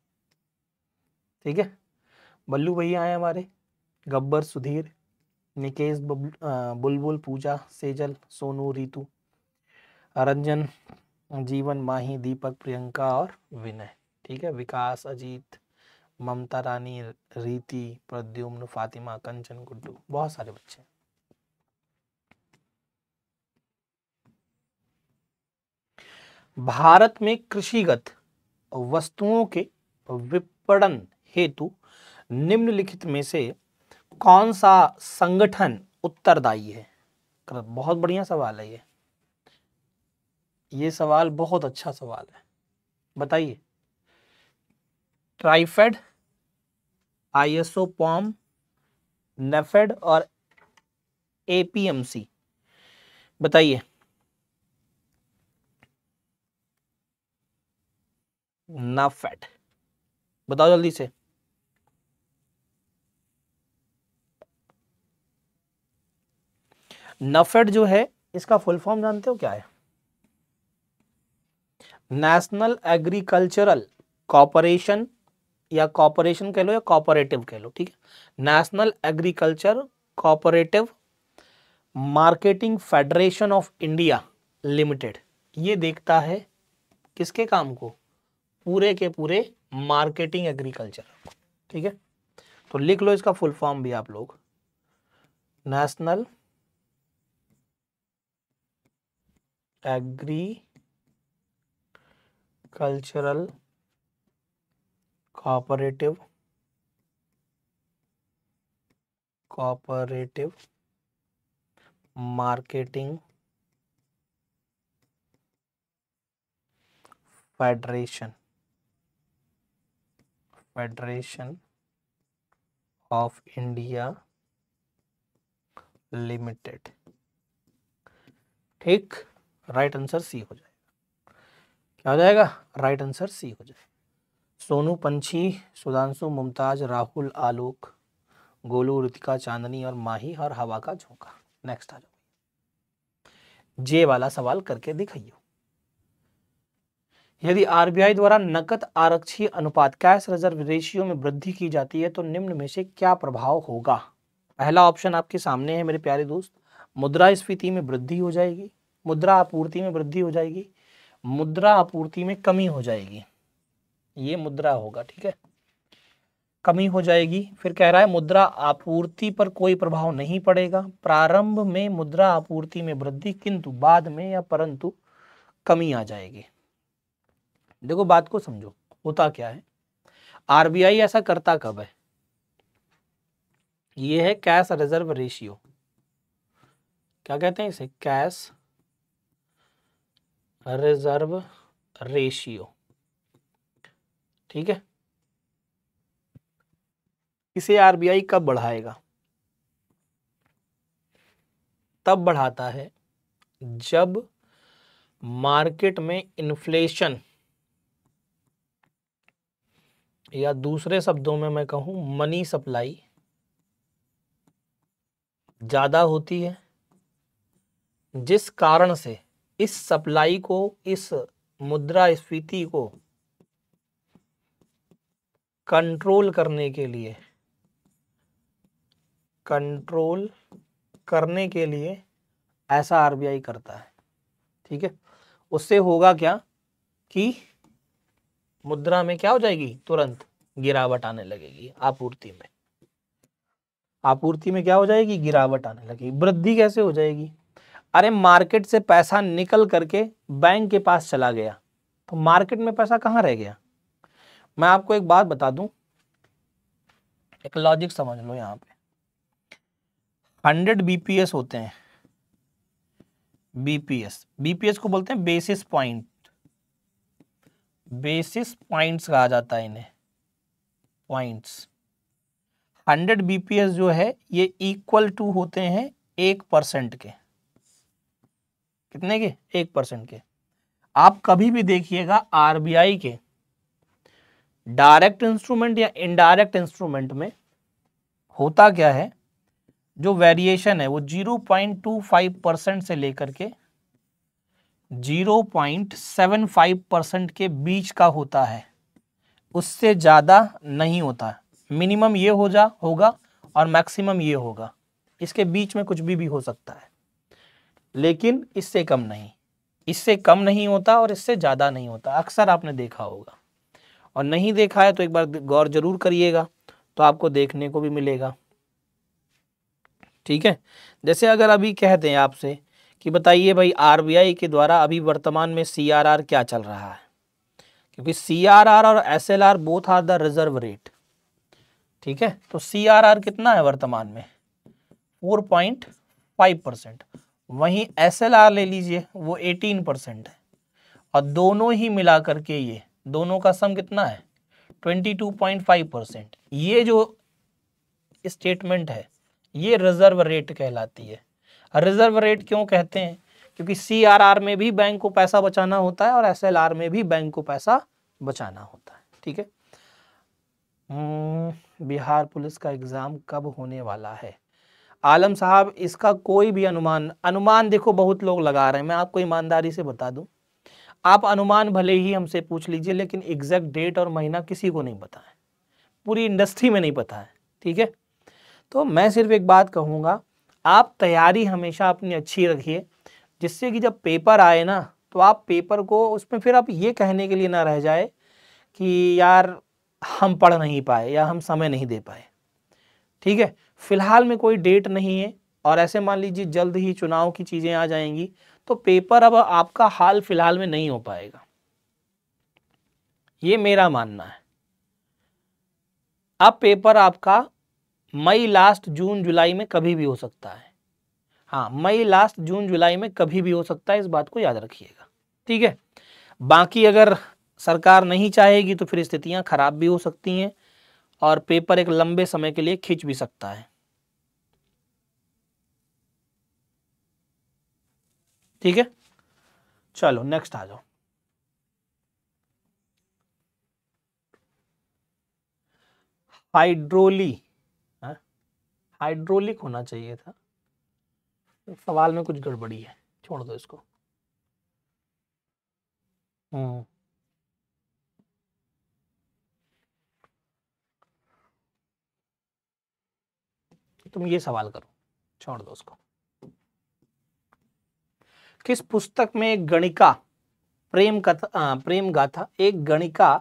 ठीक है। बल्लू भैया आए हमारे, गब्बर, सुधीर, निकेश, बुलबुल, पूजा, सेजल, सोनू, रीतू, रंजन, जीवन, माही, दीपक, प्रियंका और विनय, ठीक है। विकास, अजीत, ममता रानी, रीति, प्रद्युम्न, फातिमा, कंचन, गुड्डू, बहुत सारे बच्चे। भारत में कृषिगत वस्तुओं के विपणन हेतु निम्नलिखित में से कौन सा संगठन उत्तरदायी है? बहुत बढ़िया सवाल है ये सवाल बहुत अच्छा सवाल है, बताइए। ट्राइफेड, आईएसओ, पॉम, नेफेड और एपीएमसी, बताइए। नाफेड, बताओ जल्दी से। नाफेड जो है इसका फुल फॉर्म जानते हो क्या है? नेशनल एग्रीकल्चरल कॉर्पोरेशन, या कॉर्पोरेशन कह लो या कॉपरेटिव कह लो, ठीक है। National agriculture cooperative marketing federation of India limited, ये देखता है किसके काम को? पूरे के पूरे मार्केटिंग एग्रीकल्चर, ठीक है। तो लिख लो इसका फुल फॉर्म भी आप लोग, national agricultural cooperative marketing federation of India limited, ठीक। राइट आंसर सी हो जाएगा। क्या हो जाएगा? राइट आंसर सी हो जाएगा। सोनू, पंछी, सुधांशु, मुमताज, राहुल, आलोक, गोलू, ऋतिका, चांदनी और माही और हवा का झोंका। नेक्स्ट आ जाओ, जे वाला सवाल करके दिखाइए। यदि आरबीआई द्वारा नकद आरक्षी अनुपात कैश रिजर्व रेशियो में वृद्धि की जाती है तो निम्न में से क्या प्रभाव होगा? पहला ऑप्शन आपके सामने है मेरे प्यारे दोस्त, मुद्रास्फीति में वृद्धि हो जाएगी, मुद्रा आपूर्ति में वृद्धि हो जाएगी, मुद्रा आपूर्ति में कमी हो जाएगी। ये मुद्रा होगा, ठीक है, कमी हो जाएगी। फिर कह रहा है मुद्रा आपूर्ति पर कोई प्रभाव नहीं पड़ेगा, प्रारंभ में मुद्रा आपूर्ति में वृद्धि किंतु बाद में या परंतु कमी आ जाएगी। देखो बात को समझो, होता क्या है, आरबीआई ऐसा करता कब है? ये है कैश रिजर्व रेशियो, क्या कहते हैं इसे? कैश रिजर्व रेशियो, ठीक है। इसे आरबीआई कब बढ़ाएगा? तब बढ़ाता है जब मार्केट में इन्फ्लेशन, या दूसरे शब्दों में मैं कहूं मनी सप्लाई ज्यादा होती है, जिस कारण से इस सप्लाई को, इस मुद्रास्फीति को कंट्रोल करने के लिए ऐसा आरबीआई करता है, ठीक है। उससे होगा क्या कि मुद्रा में क्या हो जाएगी? तुरंत गिरावट आने लगेगी, आपूर्ति में क्या हो जाएगी? गिरावट आने लगेगी। वृद्धि कैसे हो जाएगी? अरे मार्केट से पैसा निकल करके बैंक के पास चला गया, तो मार्केट में पैसा कहाँ रह गया? मैं आपको एक बात बता दूं, एक लॉजिक समझ लो। यहाँ पे 100 बीपीएस होते हैं, बीपीएस को बोलते हैं बेसिस पॉइंट्स कहा जाता है इन्हें, पॉइंट्स। 100 बीपीएस जो है ये इक्वल टू होते हैं 1% के। कितने के? 1% के। आप कभी भी देखिएगा आरबीआई के डायरेक्ट इंस्ट्रूमेंट या इनडायरेक्ट इंस्ट्रूमेंट में होता क्या है, जो वेरिएशन है वो 0.25% से लेकर के 0.75% के बीच का होता है, उससे ज्यादा नहीं होता। मिनिमम ये होगा और मैक्सिमम ये होगा, इसके बीच में कुछ भी हो सकता है, लेकिन इससे कम नहीं होता और इससे ज्यादा नहीं होता। अक्सर आपने देखा होगा, और नहीं देखा है तो एक बार गौर जरूर करिएगा, तो आपको देखने को भी मिलेगा, ठीक है। जैसे अगर अभी कहते हैं आपसे कि बताइए भाई आरबीआई के द्वारा अभी वर्तमान में सीआरआर क्या चल रहा है, क्योंकि सीआरआर और SLR both are the reserve rate, ठीक है। तो सीआरआर कितना है वर्तमान में? 4.5%। वहीं एसएलआर ले लीजिए, वो 18% है, और दोनों ही मिला करके ये दोनों का सम कितना है? 22.5%। ये जो स्टेटमेंट है ये रिजर्व रेट कहलाती है, रिजर्व रेट क्यों कहते हैं? क्योंकि CRR में भी बैंक को पैसा बचाना होता है और SLR में भी बैंक को पैसा बचाना होता है। ठीक है। बिहार पुलिस का एग्जाम कब होने वाला है? आलम साहब, इसका कोई भी अनुमान देखो बहुत लोग लगा रहे हैं, मैं आपको ईमानदारी से बता दूं, आप अनुमान भले ही हमसे पूछ लीजिए, लेकिन एग्जैक्ट डेट और महीना किसी को नहीं पता है, पूरी इंडस्ट्री में नहीं पता है। ठीक है, तो मैं सिर्फ एक बात कहूँगा, आप तैयारी हमेशा अपनी अच्छी रखिए, जिससे कि जब पेपर आए ना, तो आप पेपर को उसमें फिर आप ये कहने के लिए ना रह जाए कि यार हम पढ़ नहीं पाए या हम समय नहीं दे पाए। ठीक है, फिलहाल में कोई डेट नहीं है, और ऐसे मान लीजिए जल्द ही चुनाव की चीज़ें आ जाएंगी, तो पेपर अब आपका हाल फिलहाल में नहीं हो पाएगा, ये मेरा मानना है। अब पेपर आपका मई लास्ट जून जुलाई में कभी भी हो सकता है। हाँ, मई लास्ट जून जुलाई में कभी भी हो सकता है, इस बात को याद रखिएगा। ठीक है, बाकी अगर सरकार नहीं चाहेगी तो फिर स्थितियां खराब भी हो सकती हैं और पेपर एक लंबे समय के लिए खिंच भी सकता है। ठीक है, चलो नेक्स्ट आ जाओ। हाइड्रोली, हाइड्रोलिक होना चाहिए था, सवाल में कुछ गड़बड़ी है, छोड़ दो इसको। तुम ये सवाल करो, छोड़ दो उसको। किस पुस्तक में एक गणिका प्रेम गाथा, एक गणिका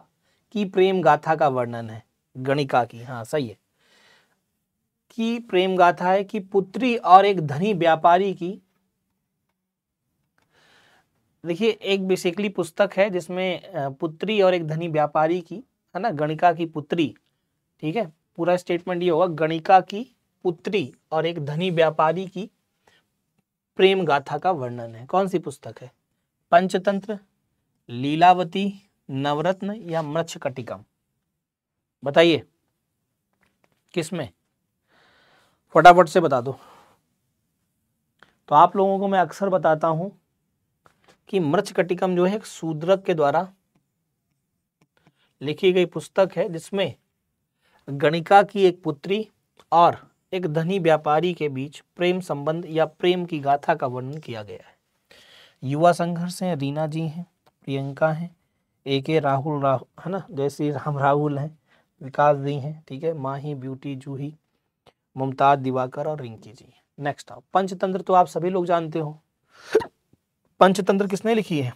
की प्रेम गाथा का वर्णन है? गणिका की, हाँ सही है, की प्रेम गाथा है कि पुत्री और एक धनी व्यापारी की। देखिए, एक बेसिकली पुस्तक है जिसमें पुत्री और एक धनी व्यापारी की, है ना, गणिका की पुत्री। ठीक है, पूरा स्टेटमेंट ये होगा, गणिका की पुत्री और एक धनी व्यापारी की प्रेम गाथा का वर्णन है। कौन सी पुस्तक है? पंचतंत्र, लीलावती, नवरत्न या मृच्छकटिकम? बताइए किसमें, फटाफट से बता दो। तो आप लोगों को मैं अक्सर बताता हूं कि मृच्छकटिकम जो है एक शूद्रक के द्वारा लिखी गई पुस्तक है, जिसमें गणिका की एक पुत्री और एक धनी व्यापारी के बीच प्रेम संबंध या प्रेम की गाथा का वर्णन किया गया है। युवा संघर्ष हैं, रीना जी हैं, प्रियंका हैं, AK राहुल है ना, जय श्री राम राहुल हैं, विकास जी हैं, ठीक है, माही, ब्यूटी, जूही, मुमताज, दिवाकर और रिंकी जी। नेक्स्ट आओ, पंचतंत्र तो आप सभी लोग जानते हो। पंचतंत्र किसने लिखी है?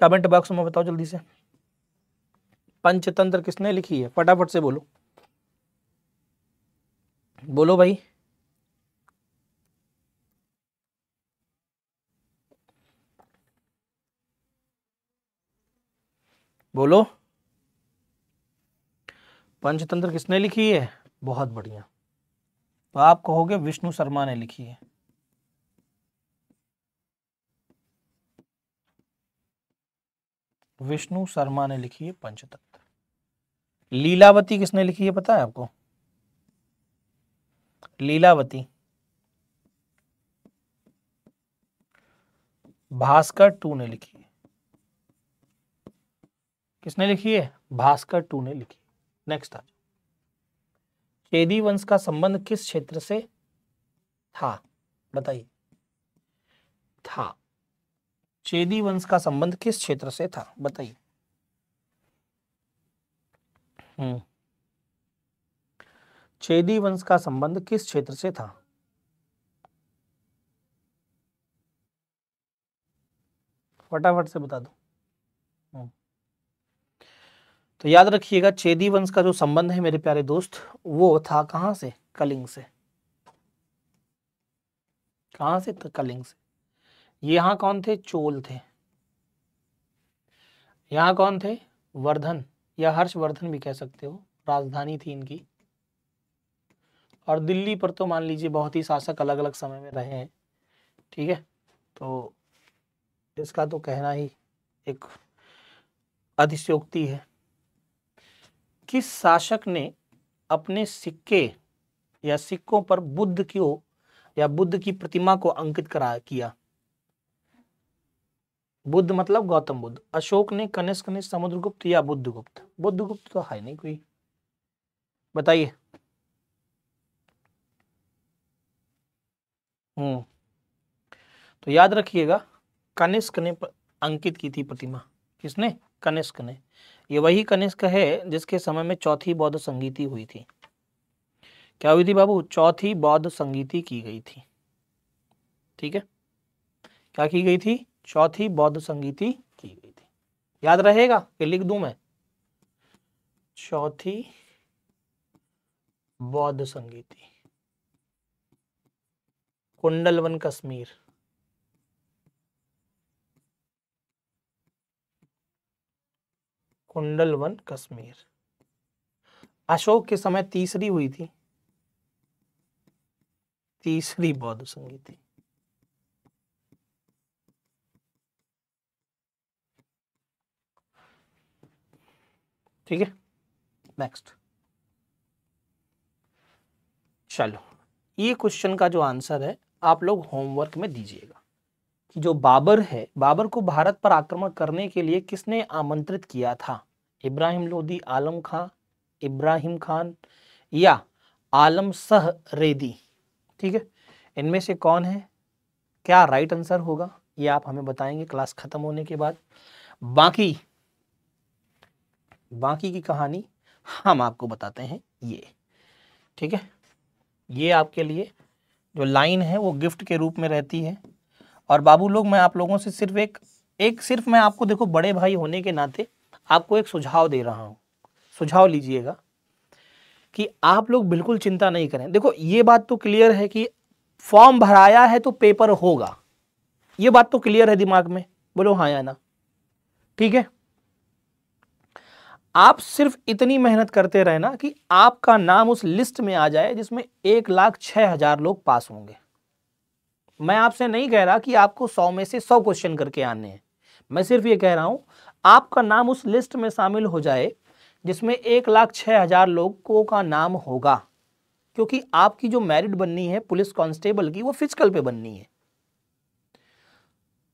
कमेंट बॉक्स में बताओ जल्दी से, पंचतंत्र किसने लिखी है? फटाफट से बोलो, बोलो भाई, बोलो, पंचतंत्र किसने लिखी है? बहुत बढ़िया, तो आप कहोगे विष्णु शर्मा ने लिखी है। विष्णु शर्मा ने लिखी है पंचतंत्र। लीलावती किसने लिखी है पता है आपको? लीलावती भास्कर टू ने लिखी है। किसने लिखी है? भास्कर टू ने लिखी। नेक्स्ट आ, चेदी वंश का संबंध किस क्षेत्र से था? बताइए, था, चेदी वंश का संबंध किस क्षेत्र से था? बताइए। चेदी वंश का संबंध किस क्षेत्र से था? फटाफट से बता दो। तो याद रखिएगा, चेदी वंश का जो संबंध है मेरे प्यारे दोस्त, वो था कहां से? कलिंग से। कहां से? तो कलिंग से। यहाँ कौन थे? चोल थे। यहाँ कौन थे? वर्धन या हर्षवर्धन भी कह सकते हो, राजधानी थी इनकी। और दिल्ली पर तो मान लीजिए बहुत ही शासक अलग अलग समय में रहे हैं। ठीक है, तो इसका तो कहना ही एक अतिशयोक्ति है। किस शासक ने अपने सिक्के या सिक्कों पर बुद्ध को या बुद्ध की प्रतिमा को अंकित करा किया? बुद्ध मतलब गौतम बुद्ध। अशोक ने, कनिष्क ने, समुद्रगुप्त या बुद्धगुप्त? बुद्धगुप्त तो है नहीं कोई, बताइए। तो याद रखिएगा, कनिष्क ने अंकित की थी प्रतिमा। किसने? कनिष्क ने। ये वही कनिष्क है जिसके समय में चौथी बौद्ध संगीति हुई थी। क्या हुई थी बाबू? चौथी बौद्ध संगीति की गई थी। ठीक है, क्या की गई थी? चौथी बौद्ध संगीति की गई थी। याद रहेगा कि लिख दूं मैं? चौथी बौद्ध संगीति, कुंडलवन कश्मीर। कुंडलवन कश्मीर। अशोक के समय तीसरी हुई थी, तीसरी बौद्ध संगीति। ठीक है, नेक्स्ट। चलो, ये क्वेश्चन का जो आंसर है आप लोग होमवर्क में दीजिएगा कि जो बाबर है, बाबर को भारत पर आक्रमण करने के लिए किसने आमंत्रित किया था? इब्राहिम लोदी, आलम खां, इब्राहिम खान या आलम सह रेदी? ठीक है, इनमें से कौन है? क्या राइट आंसर होगा ये आप हमें बताएंगे क्लास खत्म होने के बाद। बाकी की कहानी हम आपको बताते हैं ये। ठीक है, ये आपके लिए जो लाइन है वो गिफ्ट के रूप में रहती है। और बाबू लोग, मैं आप लोगों से सिर्फ मैं आपको, देखो बड़े भाई होने के नाते आपको एक सुझाव दे रहा हूं। सुझाव लीजिएगा कि आप लोग बिल्कुल चिंता नहीं करें। देखो ये बात तो क्लियर है कि फॉर्म भराया है तो पेपर होगा, ये बात तो क्लियर है दिमाग में, बोलो हाँ या ना? ठीक है, आप सिर्फ इतनी मेहनत करते रहना कि आपका नाम उस लिस्ट में आ जाए जिसमें 1,06,000 लोग पास होंगे। मैं आपसे नहीं कह रहा कि आपको 100 में से 100 क्वेश्चन करके आने हैं, मैं सिर्फ ये कह रहा हूं आपका नाम उस लिस्ट में शामिल हो जाए जिसमें 1,06,000 लोगों का नाम होगा। क्योंकि आपकी जो मेरिट बननी है पुलिस कांस्टेबल की, वो फिजिकल पे बननी है।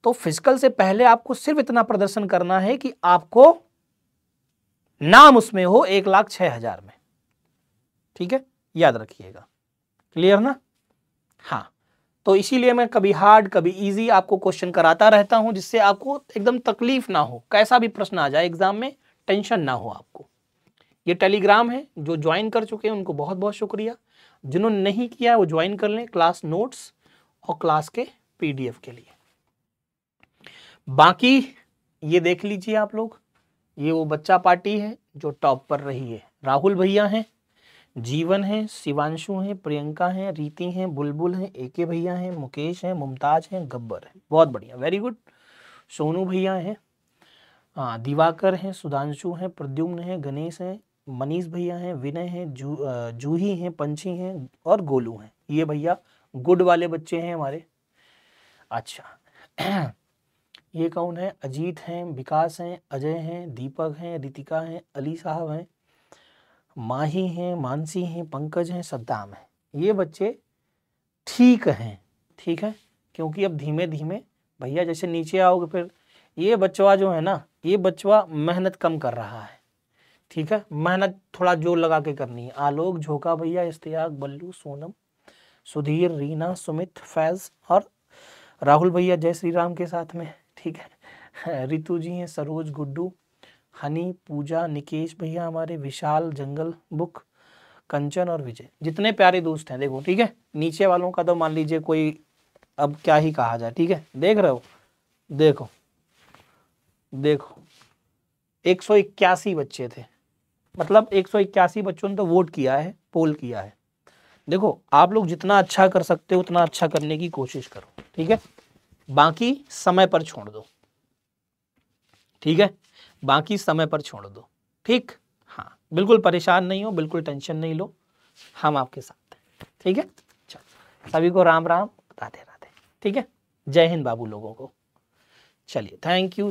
तो फिजिकल से पहले आपको सिर्फ इतना प्रदर्शन करना है कि आपको नाम उसमें हो 1,06,000 में। ठीक है, याद रखिएगा। क्लियर ना? हाँ, तो इसीलिए मैं कभी हार्ड कभी इजी आपको क्वेश्चन कराता रहता हूं, जिससे आपको एकदम तकलीफ ना हो। कैसा भी प्रश्न आ जाए एग्जाम में, टेंशन ना हो आपको। ये टेलीग्राम है, जो ज्वाइन कर चुके हैं उनको बहुत बहुत शुक्रिया। जिन्होंने नहीं किया वो ज्वाइन कर लें, क्लास नोट्स और क्लास के पीडीएफ के लिए। बाकी ये देख लीजिए आप लोग, ये वो बच्चा पार्टी है जो टॉप पर रही है। राहुल भैया हैं, जीवन है, शिवांशु हैं, प्रियंका हैं, रीति हैं, बुलबुल हैं, एके भैया हैं, मुकेश हैं, मुमताज हैं, गब्बर हैं। बहुत बढ़िया, वेरी गुड। सोनू भैया हैं, हाँ, दिवाकर हैं, सुधांशु हैं, प्रद्युम्न हैं, गणेश हैं, मनीष भैया हैं, विनय हैं, जूही हैं, पंछी हैं और गोलू हैं। ये भैया गुड वाले बच्चे हैं हमारे। अच्छा ये कौन है? अजीत हैं, विकास हैं, अजय हैं, दीपक हैं, रितिका हैं, अली साहब हैं, माही हैं, मानसी हैं, पंकज हैं, सद्दाम हैं। ये बच्चे ठीक हैं। ठीक है, क्योंकि अब धीमे धीमे भैया जैसे नीचे आओगे फिर ये बच्चा जो है ना, ये बच्चा मेहनत कम कर रहा है। ठीक है, मेहनत थोड़ा जोर लगा के करनी है। आलोक, झोंका भैया, इश्तियाक, बल्लू, सोनम, सुधीर, रीना, सुमित, फैज और राहुल भैया जय श्री राम के साथ में। ठीक है, रितु जी हैं, सरोज, गुड्डू, हनी, पूजा, निकेश भैया हमारे, विशाल, जंगल बुक, कंचन और विजय, जितने प्यारे दोस्त हैं। देखो ठीक है, नीचे वालों का तो मान लीजिए कोई अब क्या ही कहा जाए। ठीक है, देख रहे हो, देखो देखो 181 बच्चे थे, मतलब 181 बच्चों ने तो वोट किया है, पोल किया है। देखो आप लोग जितना अच्छा कर सकते हो उतना अच्छा करने की कोशिश करो। ठीक है, बाकी समय पर छोड़ दो। ठीक है, बाकी समय पर छोड़ दो। ठीक, हाँ, बिल्कुल परेशान नहीं हो, बिल्कुल टेंशन नहीं लो, हम आपके साथ हैं। ठीक है, चलो सभी को राम राम, राधे राधे। ठीक है, जय हिंद बाबू लोगों को। चलिए, थैंक यू।